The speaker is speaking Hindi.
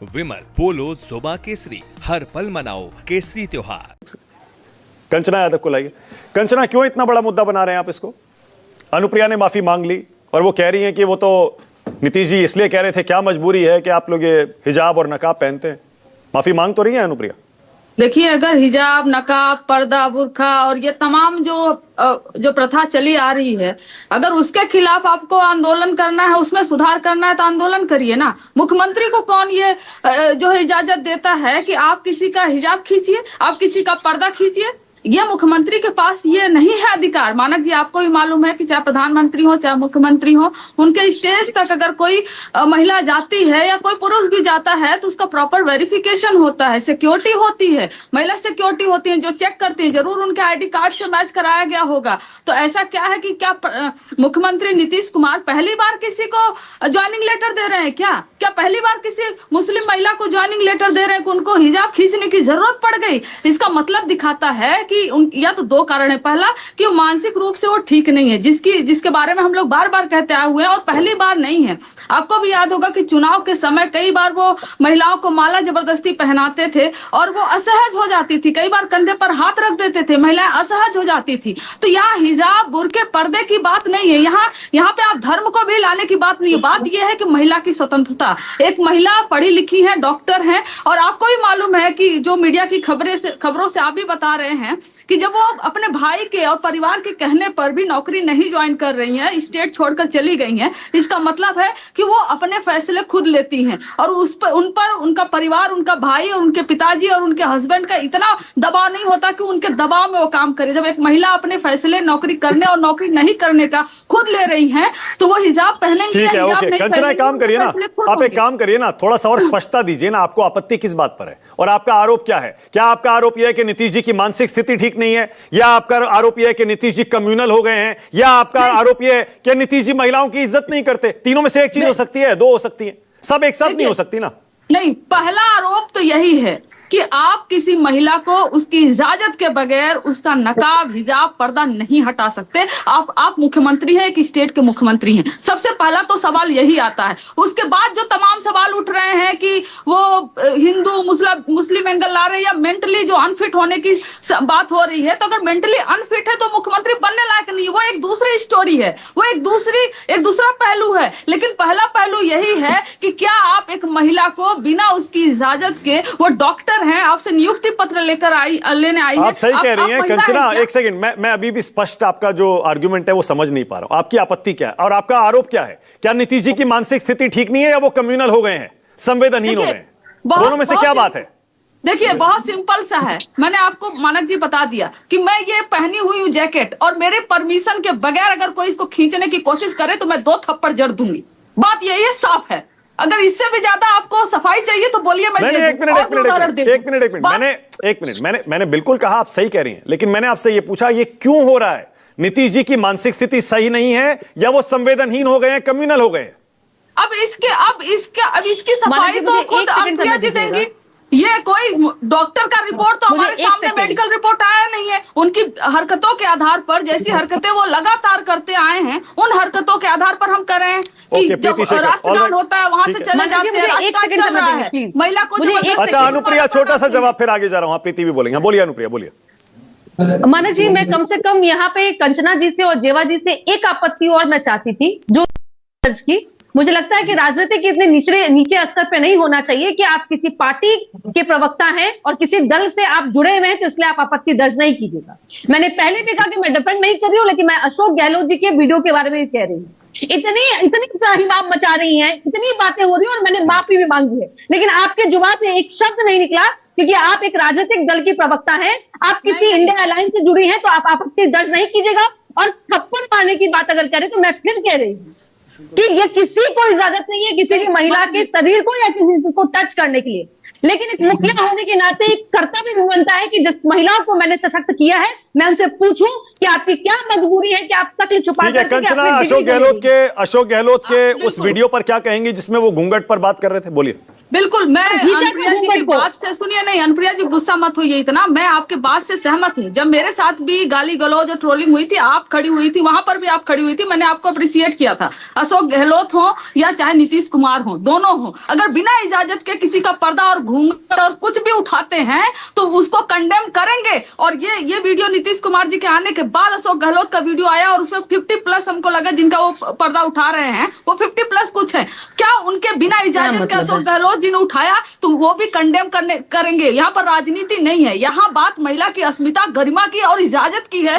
विमल पोलो जोबा केसरी, हर पल मनाओ केसरी त्योहार। कंचना यादव को लाइए। कंचना, क्यों इतना बड़ा मुद्दा बना रहे हैं आप इसको? अनुप्रिया ने माफी मांग ली और वो कह रही हैं कि वो तो नीतीश जी इसलिए कह रहे थे, क्या मजबूरी है कि आप लोग ये हिजाब और नकाब पहनते हैं? माफी मांग तो रही है अनुप्रिया। देखिए, अगर हिजाब, नकाब, पर्दा, बुर्खा और ये तमाम जो प्रथा चली आ रही है, अगर उसके खिलाफ आपको आंदोलन करना है, उसमें सुधार करना है, तो आंदोलन करिए ना। मुख्यमंत्री को कौन ये जो है इजाजत देता है कि आप किसी का हिजाब खींचिए, आप किसी का पर्दा खींचिए? ये मुख्यमंत्री के पास ये नहीं है अधिकार। मानक जी, आपको भी मालूम है कि चाहे प्रधानमंत्री हो चाहे मुख्यमंत्री हो, उनके स्टेज तक अगर कोई महिला जाती है या कोई पुरुष भी जाता है तो उसका प्रॉपर वेरिफिकेशन होता है, सिक्योरिटी होती है, महिला सिक्योरिटी होती है जो चेक करती है, जरूर उनके आईडी कार्ड से मैच कराया गया होगा। तो ऐसा क्या है कि क्या मुख्यमंत्री नीतीश कुमार पहली बार किसी को ज्वाइनिंग लेटर दे रहे हैं? क्या पहली बार किसी मुस्लिम महिला को ज्वाइनिंग लेटर दे रहे हैं कि उनको हिजाब खींचने की जरूरत पड़ गई? इसका मतलब दिखाता है कि या तो दो कारण है। पहला कि वो मानसिक रूप से वो ठीक नहीं है, जिसके बारे में हम लोग बार बार कहते आए हुए हैं, और पहली बार नहीं है। आपको भी याद होगा कि चुनाव के समय कई बार वो महिलाओं को माला जबरदस्ती पहनाते थे और वो असहज हो जाती थी, कई बार कंधे पर हाथ रख देते थे, महिलाएं असहज हो जाती थी। तो यहाँ हिजाब, बुर्के, पर्दे की बात नहीं है, यहाँ पे आप धर्म को भी लाने की बात नहीं है। बात यह है कि महिला की स्वतंत्रता, एक महिला पढ़ी लिखी है, डॉक्टर है, और आपको भी मालूम है कि जो मीडिया की खबरों से आप भी बता रहे हैं कि जब वो अपने भाई के और परिवार के कहने पर भी नौकरी नहीं ज्वाइन कर रही हैं, स्टेट छोड़कर चली गई हैं, इसका मतलब है कि वो अपने फैसले खुद लेती हैं और उन पर उनका परिवार, उनका भाई और उनके पिताजी और उनके हस्बैंड का इतना दबाव नहीं होता कि उनके दबाव में वो काम करे। जब एक महिला अपने फैसले नौकरी करने और नौकरी नहीं करने का खुद ले रही है तो वो हिजाब पहनेंगे। ठीक है, ओके कंचना, काम करिए ना, आप एक काम करिए ना, थोड़ा सा और स्पष्टता दीजिए ना, आपको आपत्ति किस बात पर है और आपका आरोप क्या है? क्या आपका आरोप यह है कि नीतीश जी की मानसिक स्थिति ठीक नहीं है, या आपका आरोप यह है कि नीतीश जी कम्युनल हो गए हैं, या आपका आरोप यह है कि नीतीश जी महिलाओं की इज्जत नहीं करते? तीनों में से एक चीज हो सकती है, दो हो सकती है, सब एक साथ नहीं हो सकती ना। नहीं, पहला आरोप तो यही है कि आप किसी महिला को उसकी इजाजत के बगैर उसका नकाब, हिजाब, पर्दा नहीं हटा सकते। आप मुख्यमंत्री हैं, एक स्टेट के मुख्यमंत्री हैं। सबसे पहला तो सवाल यही आता है। उसके बाद जो तमाम सवाल उठ रहे हैं कि वो हिंदू मुस्लिम एंगल ला रहे हैं या मेंटली जो अनफिट होने की बात हो रही है, तो अगर मेंटली अनफिट है तो मुख्यमंत्री बनने लायक नहीं है, वो एक दूसरी स्टोरी है, वो एक दूसरा पहलू है। लेकिन पहला पहलू यही है कि क्या आप एक महिला को बिना उसकी इजाजत के, वो डॉक्टर हैं, आपसे नियुक्ति पत्र लेने आई है। आप सही कह रही हैं कंचना, एक सेकंड, मैं अभी भी स्पष्ट आपका जो आर्गुमेंट है वो समझ नहीं पा रहा हूं। आपकी आपत्ति क्या है और आपका आरोप क्या है? क्या नीतीश जी की मानसिक स्थिति ठीक नहीं है या वो कम्युनल हो गए हैं, संवेदनहीन हो गए हैं? दोनों में से क्या बात है? देखिए, बहुत सिंपल सा है। मैंने आपको मानक जी बता दिया कि मैं ये पहनी हुई हूँ जैकेट, और मेरे परमिशन के बगैर अगर कोई इसको खींचने की कोशिश करे तो मैं 2 थप्पड़ जड़ दूंगी। बात यही है, साफ है। अगर इससे भी ज्यादा आपको सफाई चाहिए तो बोलिए, मैं एक मिनट, मैंने बिल्कुल कहा, आप सही कह रही हैं, लेकिन मैंने आपसे ये पूछा ये क्यों हो रहा है? नीतीश जी की मानसिक स्थिति सही नहीं है या वो संवेदनहीन हो गए हैं, कम्युनल हो गए हैं? अब इसकी सफाई तो खुद अनुप्रिया जी देंगी। ये कोई डॉक्टर का रिपोर्ट तो हमारे सामने मेडिकल रिपोर्ट आया नहीं है। उनकी हरकतों के आधार पर, जैसी हरकतें वो लगातार करते आए हैं, उन हरकतों के आधार पर हम कर रहे हैं कि जब राष्ट्रगान होता है वहां से चले जाते हैं, राष्ट्रगान चल रहा है, महिला को जबरदस्ती। अच्छा अनुप्रिया, छोटा सा जवाब, फिर आगे जा रहा हूं, प्रीति भी बोलेंगे। बोलिए अनुप्रिया, बोलिए। मानक जी, मैं कम से कम यहाँ पे कंचना जी से और जेवा जी से एक आपत्ति और मैं चाहती थी जो दर्ज की। मुझे लगता है कि राजनीति के इतने नीचे स्तर पे नहीं होना चाहिए कि आप किसी पार्टी के प्रवक्ता हैं और किसी दल से आप जुड़े हुए हैं तो इसलिए आप आपत्ति दर्ज नहीं कीजिएगा। मैंने पहले भी कहा कि मैं डिफेंड नहीं कर रही हूँ, लेकिन मैं अशोक गहलोत जी के वीडियो के बारे में भी कह रही हूँ। इतनी त्राहिमाम मचा रही हैं, इतनी बातें हो रही है और मैंने माफी भी मांगी है, लेकिन आपके जुबान से एक शब्द नहीं निकला, क्योंकि आप एक राजनीतिक दल की प्रवक्ता हैं, आप किसी इंडिया अलायंस से जुड़ी हैं, तो आप आपत्ति दर्ज नहीं कीजिएगा। और थप्पड़ मारने की बात अगर करें तो मैं फिर कह रही हूँ कि ये किसी को इजाजत नहीं है किसी भी महिला के शरीर को या किसी को टच करने के लिए। लेकिन एक मुखिया होने के नाते एक कर्तव्य भी बनता है कि जिस महिलाओं को मैंने सशक्त किया है, मैं उनसे पूछूं कि आपकी क्या मजबूरी है कि आप शक्ल छुपा ठीक है करके कंचना, अपनी अशोक गहलोत के उस बिल्कुल। वीडियो पर क्या कहेंगी जिसमें वो घूंघट पर बात कर रहे थे? बोलिए। बिल्कुल, मैं अनुप्रिया जी की को। बात से, सुनिए, नहीं अनुप्रिया जी गुस्सा मत होइए इतना, मैं आपके बात से सहमत हूँ। जब मेरे साथ भी गाली गलौज और ट्रोलिंग हुई थी, आप खड़ी हुई थी, वहां पर भी आप खड़ी हुई थी, मैंने आपको अप्रिशिएट किया था। अशोक गहलोत हो या चाहे नीतीश कुमार हो, दोनों हो, अगर बिना इजाजत के किसी का पर्दा और घूंघट और कुछ भी उठाते हैं तो उसको कंडेम करेंगे। और ये वीडियो नीतीश कुमार जी के आने के बाद अशोक गहलोत का वीडियो आया और उसमें 50+ हमको लगा जिनका वो पर्दा उठा रहे हैं, वो 50+ कुछ है। क्या उनके बिना इजाजत के अशोक गहलोत जी ने उठाया तो वो भी कंडेम करेंगे? यहाँ पर राजनीति नहीं है, यहाँ बात महिला की अस्मिता, गरिमा की और इजाजत की है।